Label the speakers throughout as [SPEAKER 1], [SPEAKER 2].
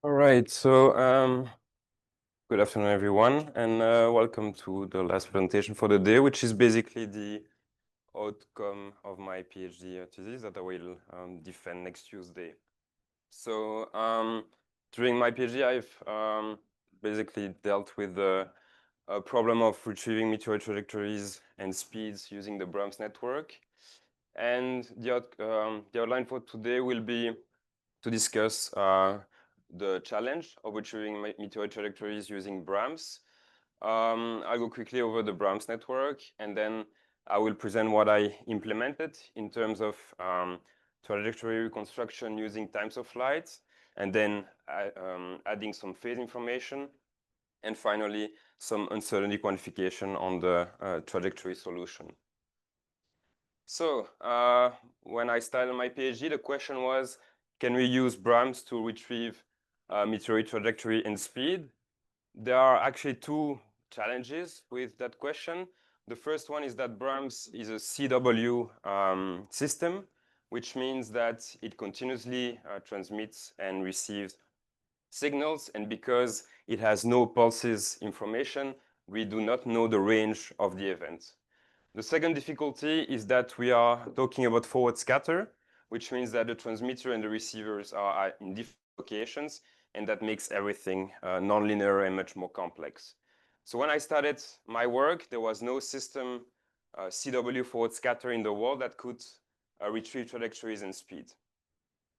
[SPEAKER 1] All right, good afternoon, everyone, and welcome to the last presentation for the day, which is basically the outcome of my PhD thesis that I will defend next Tuesday. So during my PhD, I've basically dealt with the problem of retrieving meteoroid trajectories and speeds using the BRAMS network. And the outline for today will be to discuss the challenge of retrieving meteoroid trajectories using BRAMS. I'll go quickly over the BRAMS network, and then I will present what I implemented in terms of trajectory reconstruction using times of flight, and then adding some phase information, and finally some uncertainty quantification on the trajectory solution. So when I started my PhD, the question was, can we use BRAMS to retrieve meteoroid trajectory and speed? There are actually two challenges with that question. The first one is that BRAMS is a CW system, which means that it continuously transmits and receives signals. And because it has no pulses information, we do not know the range of the event. The second difficulty is that we are talking about forward scatter, which means that the transmitter and the receivers are in different locations, and that makes everything nonlinear and much more complex. So when I started my work, there was no system CW forward scatter in the world that could retrieve trajectories and speed.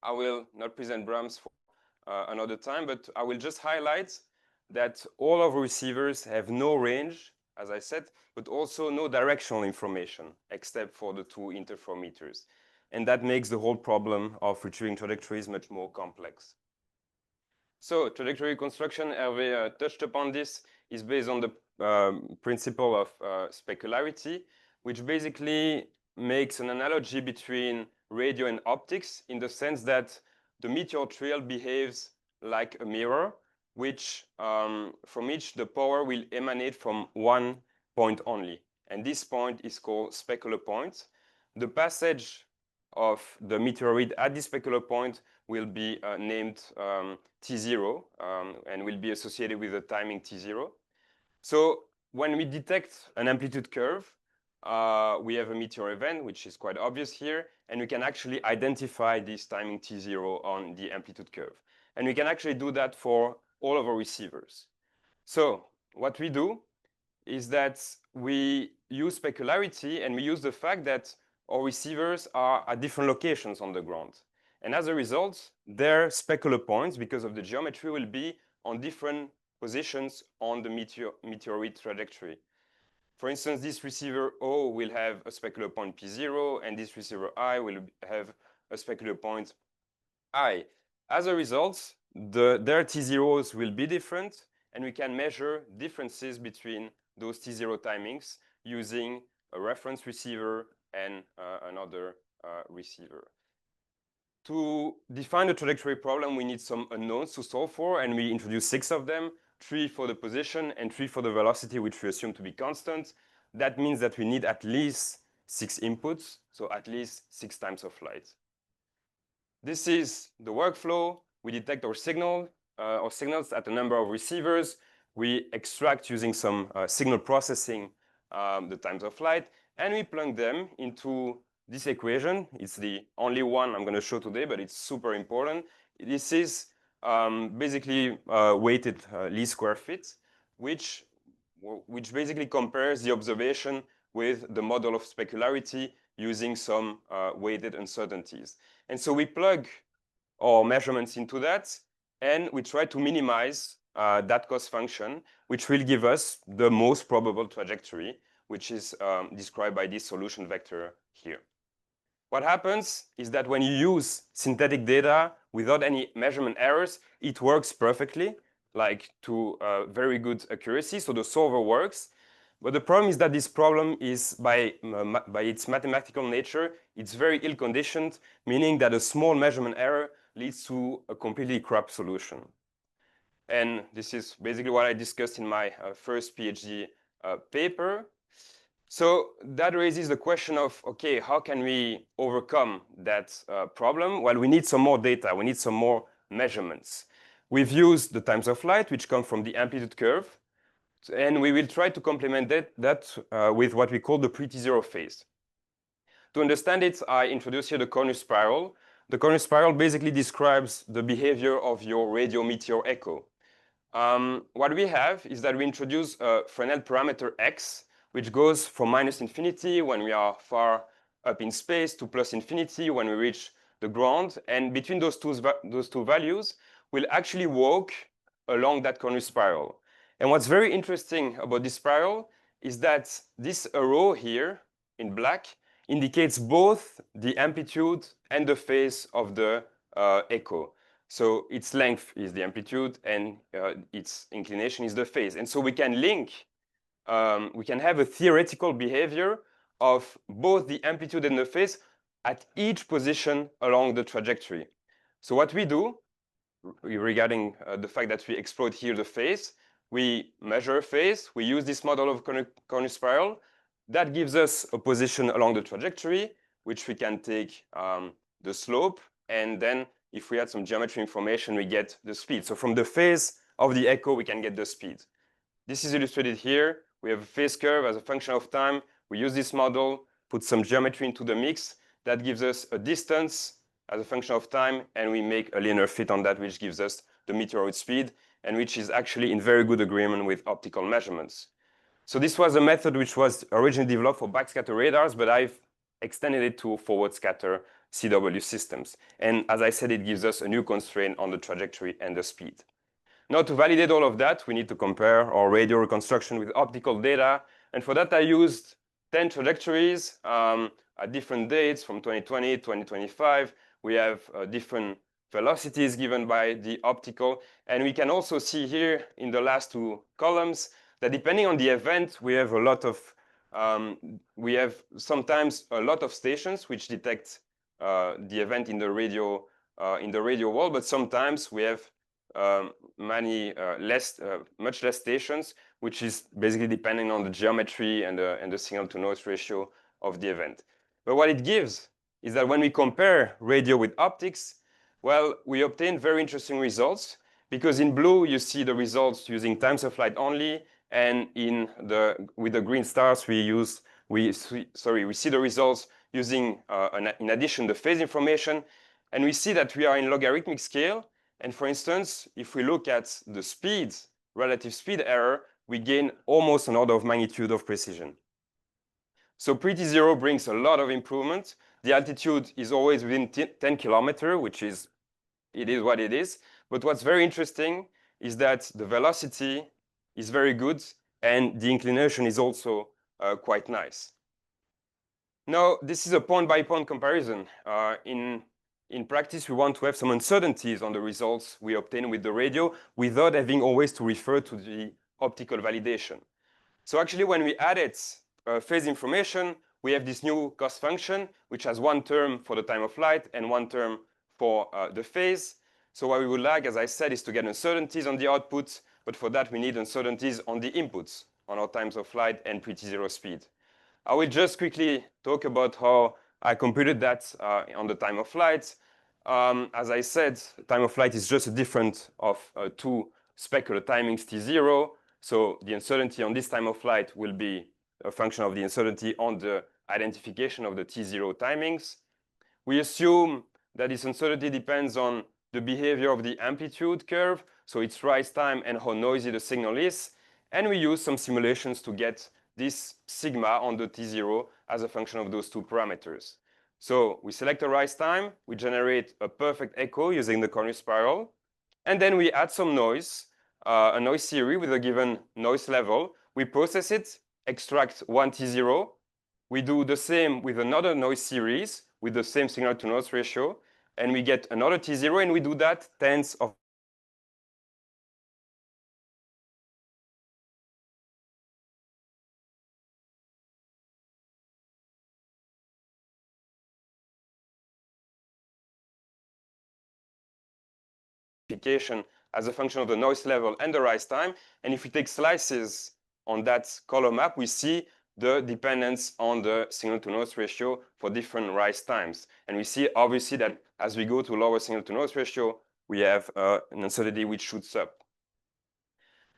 [SPEAKER 1] I will not present BRAMS for another time, but I will just highlight that all of our receivers have no range, as I said, but also no directional information except for the two interferometers. And that makes the whole problem of retrieving trajectories much more complex. So trajectory reconstruction, Herve touched upon this, is based on the principle of specularity, which basically makes an analogy between radio and optics in the sense that the meteor trail behaves like a mirror, which from which the power will emanate from one point only. And this point is called specular point. The passage of the meteoroid at this specular point will be named T0 and will be associated with the timing T0. So when we detect an amplitude curve, we have a meteor event, which is quite obvious here, and we can actually identify this timing T0 on the amplitude curve. And we can actually do that for all of our receivers. So what we do is that we use specularity, and we use the fact that our receivers are at different locations on the ground. And as a result, their specular points, because of the geometry, will be on different positions on the meteoroid trajectory. For instance, this receiver O will have a specular point P0, and this receiver I will have a specular point I. As a result, their T0s will be different, and we can measure differences between those T0 timings using a reference receiver and another receiver. To define the trajectory problem, we need some unknowns to solve for, and we introduce 6 of them, 3 for the position and 3 for the velocity, which we assume to be constant. That means that we need at least 6 inputs, so at least 6 times of flight. This is the workflow. We detect our signals at a number of receivers. We extract using some signal processing the times of flight, and we plug them into this equation. It's the only one I'm going to show today, but it's super important. This is basically weighted least square feet, which basically compares the observation with the model of specularity using some weighted uncertainties. And so we plug our measurements into that, and we try to minimize that cost function, which will give us the most probable trajectory, which is described by this solution vector here. What happens is that when you use synthetic data without any measurement errors, it works perfectly, like to very good accuracy, so the solver works. But the problem is that this problem is, by its mathematical nature, it's very ill-conditioned, meaning that a small measurement error leads to a completely corrupt solution. And this is basically what I discussed in my first PhD paper. So that raises the question of, okay, how can we overcome that problem? Well, we need some more data. We need some more measurements. We've used the times of flight, which come from the amplitude curve, and we will try to complement that with what we call the pre-t0 phase. To understand it, I introduce here the Cornus spiral. The Cornus spiral basically describes the behavior of your radio meteor echo. What we have is that we introduce a Fresnel parameter x, which goes from -infinity when we are far up in space to +infinity when we reach the ground. And between those two values, we'll actually walk along that Cornus spiral. And what's very interesting about this spiral is that this arrow here in black indicates both the amplitude and the phase of the echo. So its length is the amplitude and its inclination is the phase. And so we can link, we can have a theoretical behavior of both the amplitude and the phase at each position along the trajectory. So what we do regarding the fact that we explode here the phase, we measure a phase, we use this model of Cornus spiral. That gives us a position along the trajectory, which we can take the slope, and then if we add some geometry information, we get the speed. So from the phase of the echo, we can get the speed. This is illustrated here. We have a phase curve as a function of time. We use this model, put some geometry into the mix. That gives us a distance as a function of time, and we make a linear fit on that, which gives us the meteoroid speed, and which is actually in very good agreement with optical measurements. So this was a method which was originally developed for backscatter radars, but I've extended it to forward scatter CW systems. And as I said, it gives us a new constraint on the trajectory and the speed. Now, to validate all of that, we need to compare our radio reconstruction with optical data. And for that, I used 10 trajectories at different dates from 2020, 2025. We have different velocities given by the optical. And we can also see here in the last two columns that depending on the event, we have a lot of, we have sometimes a lot of stations which detect the event in the radio wall, but sometimes we have much less stations, which is basically depending on the geometry and the signal to noise ratio of the event. But what it gives is that when we compare radio with optics, well, we obtain very interesting results, because in blue you see the results using times of flight only, and with the green stars we see the results using in addition the phase information, and we see that we are in logarithmic scale. And for instance, if we look at the speed, relative speed error, we gain almost an order of magnitude of precision. So pre-t0 brings a lot of improvement. The altitude is always within 10 kilometers, which is, it is what it is. But what's very interesting is that the velocity is very good, and the inclination is also quite nice. Now, this is a point-by-point comparison. In practice, we want to have some uncertainties on the results we obtain with the radio without having always to refer to the optical validation. So actually, when we added phase information, we have this new cost function, which has one term for the time of flight and one term for the phase. So what we would like, as I said, is to get uncertainties on the outputs, but for that, we need uncertainties on the inputs, on our times of flight and pre-t0 speed. I will just quickly talk about how I computed that on the time of flight. As I said, time of flight is just a difference of two specular timings t0. So the uncertainty on this time of flight will be a function of the uncertainty on the identification of the t0 timings. We assume that this uncertainty depends on the behavior of the amplitude curve, so its rise time and how noisy the signal is. And we use some simulations to get this sigma on the t0 as a function of those two parameters. So we select a rise time, we generate a perfect echo using the Cornus spiral, and then we add some noise, a noise series with a given noise level. We process it, extract one t0. We do the same with another noise series with the same signal to noise ratio, and we get another t0, and we do that tens of as a function of the noise level and the rise time. And if we take slices on that color map, we see the dependence on the signal to noise ratio for different rise times. And we see obviously that as we go to lower signal to noise ratio, we have an uncertainty which shoots up.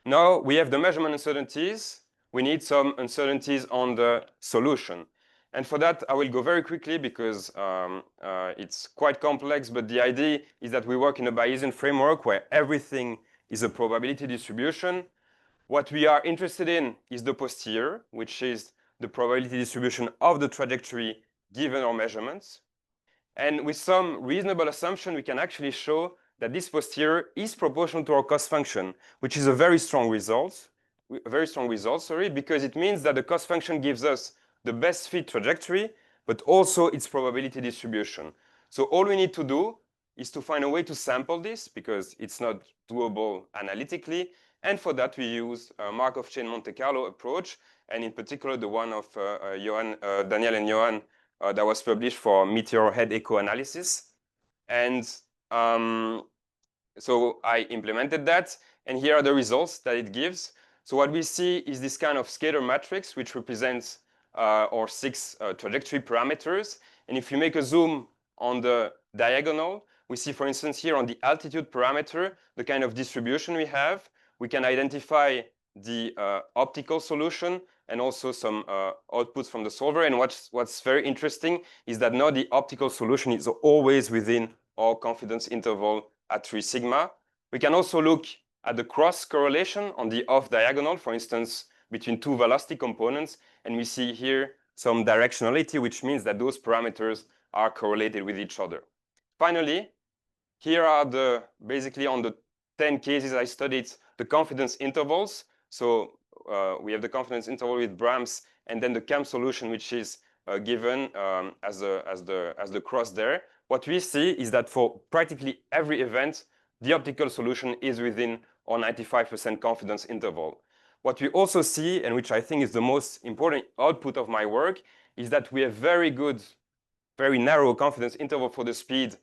[SPEAKER 1] Now we have the measurement uncertainties. We need some uncertainties on the solution. And for that, I will go very quickly because it's quite complex, but the idea is that we work in a Bayesian framework where everything is a probability distribution. What we are interested in is the posterior, which is the probability distribution of the trajectory given our measurements. And with some reasonable assumption, we can actually show that this posterior is proportional to our cost function, which is a very strong result, because it means that the cost function gives us the best fit trajectory, but also its probability distribution. So all we need to do is to find a way to sample this because it's not doable analytically. And for that, we use a Markov Chain MonteCarlo approach, and in particular, the one of Johan, Daniel and Johan that was published for meteor head echo analysis. And so I implemented that, and here are the results that it gives. So what we see is this kind of scalar matrix, which represents our 6 trajectory parameters. And if you make a zoom on the diagonal, we see, for instance, here on the altitude parameter, the kind of distribution we have. We can identify the optical solution and also some outputs from the solver. And what's very interesting is that now the optical solution is always within our confidence interval at 3 sigma. We can also look at the cross correlation on the off diagonal, for instance, between 2 velocity components. And we see here some directionality, which means that those parameters are correlated with each other. Finally, here are basically on the 10 cases I studied, the confidence intervals. So we have the confidence interval with BRAMS, and then the CAMS solution, which is given as the cross there. What we see is that for practically every event, the optical solution is within our 95% confidence interval. What we also see, and which I think is the most important output of my work, is that we have very narrow confidence interval for the speed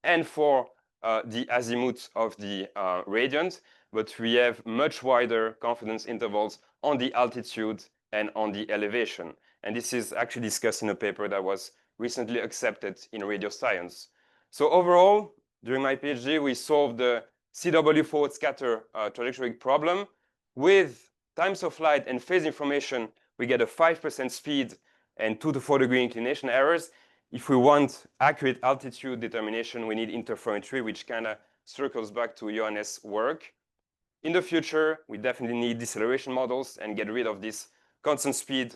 [SPEAKER 1] and for the azimuth of the radiant, but we have much wider confidence intervals on the altitude and on the elevation. And this is actually discussed in a paper that was recently accepted in radio science. So overall, during my PhD, we solved the CW forward scatter trajectory problem. With times of flight and phase information, we get a 5% speed and 2 to 4 degree inclination errors. If we want accurate altitude determination, we need interferometry, which kind of circles back to Johannes' work. In the future, we definitely need deceleration models and get rid of this constant speed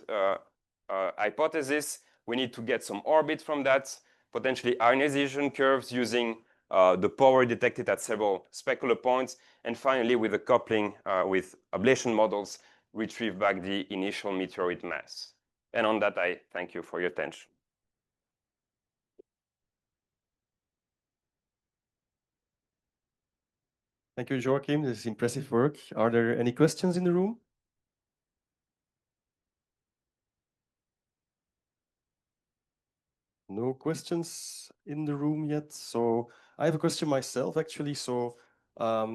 [SPEAKER 1] hypothesis. We need to get some orbit from that, potentially ionization curves using the power detected at several specular points. And finally, with the coupling with ablation models, retrieve back the initial meteoroid mass. And on that, I thank you for your attention.
[SPEAKER 2] Thank you, Joachim. This is impressive work. Are there any questions in the room? No questions in the room yet. So I have a question myself, actually. So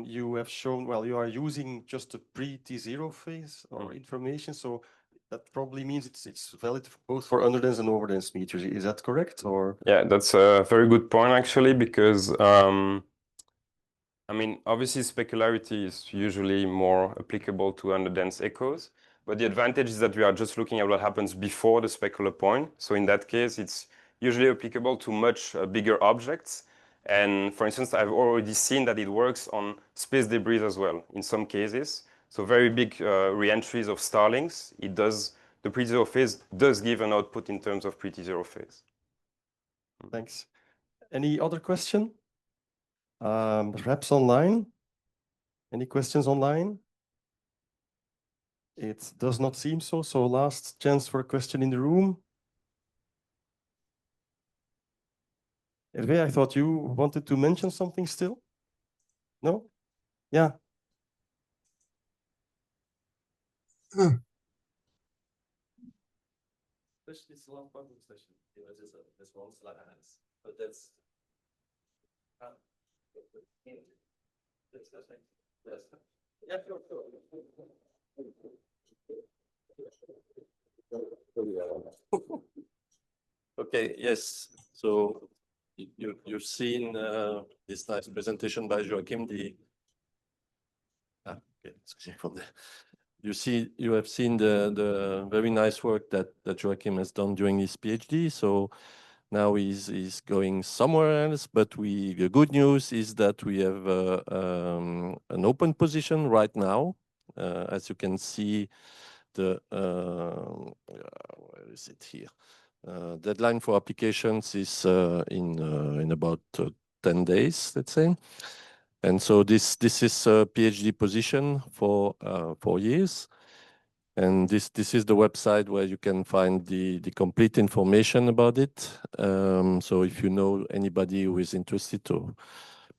[SPEAKER 2] you have shown, well, you are using just the pre-t0 phase or information. So that probably means it's valid both for underdense and overdense meteors. Is that correct? Or
[SPEAKER 1] yeah, that's a very good point, actually, because I mean, obviously, specularity is usually more applicable to underdense echoes. But the advantage is that we are just looking at what happens before the specular point. So in that case, it's usually applicable to much bigger objects. And for instance, I've already seen that it works on space debris as well in some cases. So very big re-entries of starlings. The pre-t0 phase does give an output in terms of pre-t0 phase.
[SPEAKER 2] Thanks. Any other question? Perhaps online? Any questions online? It does not seem so. So last chance for a question in the room. Herve, I thought you wanted to mention something still? No? Yeah.
[SPEAKER 3] Especially it's a long problem session. This one slide has, but that's yeah, sure. Okay, yes. So You've seen this nice presentation by Joachim. You have seen the very nice work that Joachim has done during his PhD. So now he's going somewhere else. But the good news is that we have an open position right now. As you can see, where is it here? Deadline for applications is in about 10 days, let's say. And so this is a PhD position for 4 years. And this is the website where you can find the complete information about it. So if you know anybody who is interested,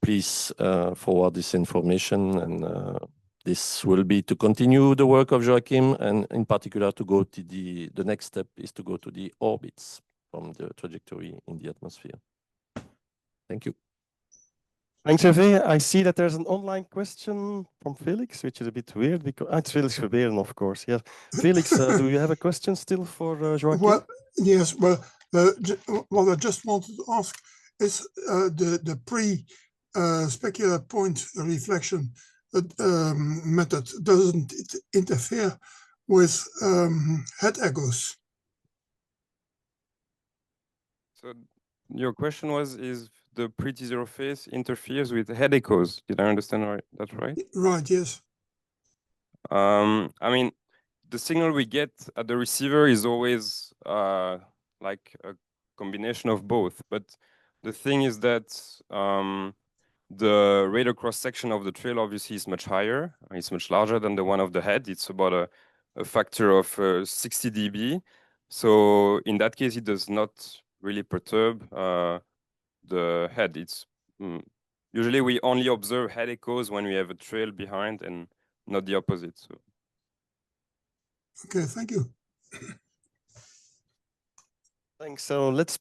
[SPEAKER 3] please forward this information. And this will be to continue the work of Joachim, and in particular to go to the next step is to go to the orbits from the trajectory in the atmosphere. Thank you.
[SPEAKER 2] Thanks, Herve. I see that there's an online question from Felix, which is a bit weird because it's Felix Verberen, of course. Yeah, Felix, do you have a question still for Joachim?
[SPEAKER 4] Well, yes. Well, what I just wanted to ask is the pre-specular point reflection method doesn't interfere with head echoes.
[SPEAKER 1] So your question was, is the pre-t0 phase interferes with head echoes? Did I understand right? That's right?
[SPEAKER 4] Right, yes.
[SPEAKER 1] I mean, the signal we get at the receiver is always like a combination of both. But the thing is that the radar cross-section of the trail obviously is much higher. It's much larger than the one of the head. It's about a factor of 60 dB. So in that case, it does not really perturb the head. It's usually we only observe head echoes when we have a trail behind and not the opposite. So.
[SPEAKER 4] Okay, thank you.
[SPEAKER 2] Thanks. So let's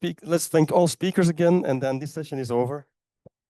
[SPEAKER 2] thank all speakers again, and then this session is over.